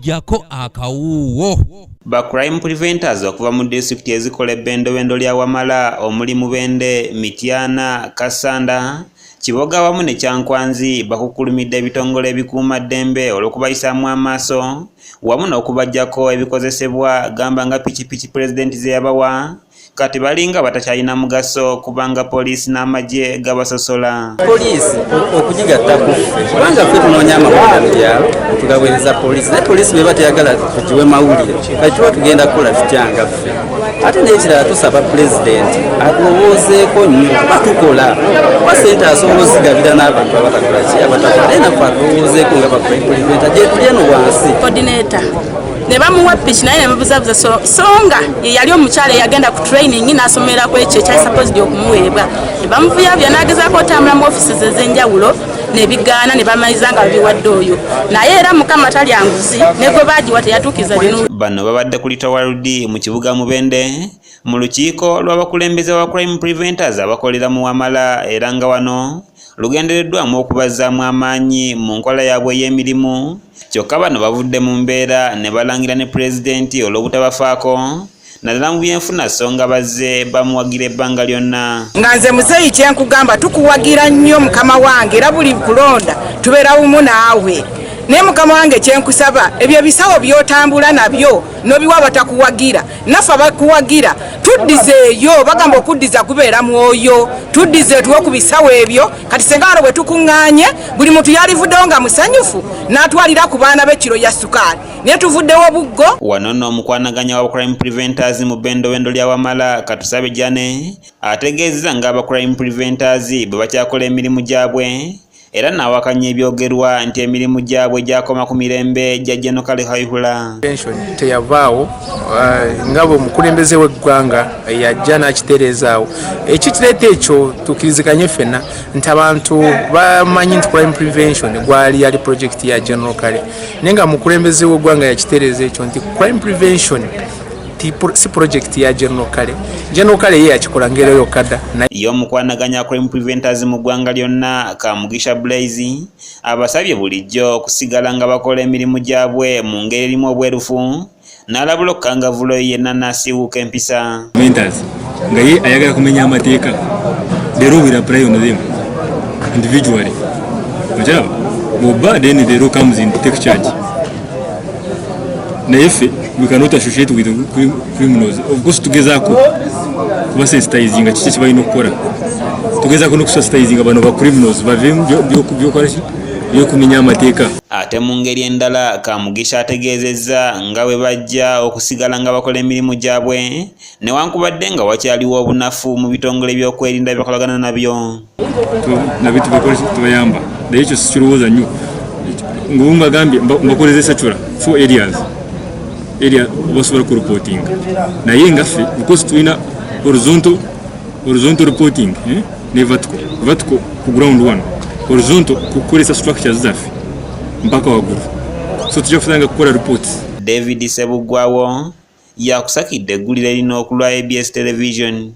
jako akawuwo. Ba crime preventers okuva mu district ezikola ebbendowendo lya Wamala omuli Mubende, Mityana, Kasanda, Kiboga wamu ne Kyankwanzi bakukulumidde ebitongole ebikuuma ddembe olw'okubayisaamu amaaso wamu n'okubajjako ebikozesebwa gamba nga pikipiki pulezidenti ze yabawa kati balinga batakyalina mugaso kubanga poliisi n'amagye gabasosola. Poliisi okugigattako kubanga ffe tunoonya amawulire mu byalo tugaweereza poliisi naye poliisi bwe batayagala tugiwe mawulire kati tuba tugenda kukola tutyanga ffe ate n'ekirala tusaba pulezidenti atulowoozeeko nnyo batukola kuba sente asobola ozigabira n'abantu abatakola ki abatakola naye naffe atulowoozeeko nga bapreventa gye tuli eno wansi coordinator ne bamuwa piki naye ne babuzabuza songa yali omukyala eyagenda ku training n'asomera ku ekyo ekyali supposed okumuweebwa ne bamuvuyabya n'agezaako otambula mu offices ez'enjawulo nebigaana ne bamaliza nga babiwadde oyo naye era mukama talya nguzi ne gwe baagiwa teyatuukiza bino. Bano babadde ku Litowarudi mu kibuga Mubende mu lukiiko lw'abakulembeze wa crime preventers abakolera mu Wamala era nga wano lugendereddwamu okubazzaamu amaanyi mu nkola yaabwe ey'emirimu kyokka bano bavudde mu mbeera ne balangira ne pulezidenti olw'obutabafaako naddala mu byenfuna so nga bazze bamuwagira ebbanga lyonna. Nga nze muzeeyi kyenkugamba tukuwagira nnyo mukama wange era buli kulonda tubeera wumu naawe naye mukama wange kyenkusaba ebyo ebisawo by'otambula nabyo n'obiwa batakuwagira naffe abakuwagira tuddizeeyo bagamba okuddiza kubeera mwoyo tuddize tuwe ku bisawo ebyo kati senga wano bwe tukuŋŋaanye buli muntu yalivuddewo nga musanyufu n'atwalira ku baana b'ekiro ya sukaali naye tuvuddewo buggo. Wano nno omukwanaganya wa crime preventers mu bbendowendo lya Wamala Katusabe Jane ategeezezza nga aba crime preventers bwe bakyakola emirimu gyabwe era n'awakanya ebyogerwa nti emirimu gyabwe gyakoma ku mirembe gya General Kale Haihula. Teyavaawo nga bwe omukulembeze w'eggwanga yajja n'akitereezaawo ekikireeta ekyo tukkiriziganye ffenna nti abantu bamanyi nti crime prevention gwali yali project ya General Kale naye nga mukulembeze w'eggwanga yakitereeza ekyo nti crime prevention si project ya General Kale. General Kale ye yakikola ngero yokadda y'omukwanaganya crime preventers mu ggwanga lyonna Kamugisha Blaze abasabye bulijjo okusigala nga bakola emirimu gyabwe mu ngeri erimu obwerufu n'alabula okukangavulo yenna n'asiiwuuka empisa. Preventers nga ye ayagala kumenya amateeka the law will apply on them individually. Ojaba bw'oba then the law comes in to take charge. Na ife we cannot associate with criminals. Of course tugezaako kuba sensitizing kiki kibalina okukola tugezaako n'okusensitizing bano ba criminals bavemu byokumenya amateeka. Ate mu ngeri endala Kamugisha ategeezezza nga bwe bajja okusigala nga bakola emirimu gyabwe newankubadde nga wakyaliwo obunafu mu bitongole by'okwerinda byakolagana nabyo nabyo tubayamba naye ekyo sikirowooza nnyo ng'obu mbagambye mbakolezesa cura 4 areas basobola ku reporting naye ngaffe because tulina horizontal reporting ne vertical ku ground 1 horizontal kukolesa structures zaffe mpaka waggulu so tujja kufunanga kukola reports. David Sebugwawo yakusakidde eggulire erina okulwa ABS television.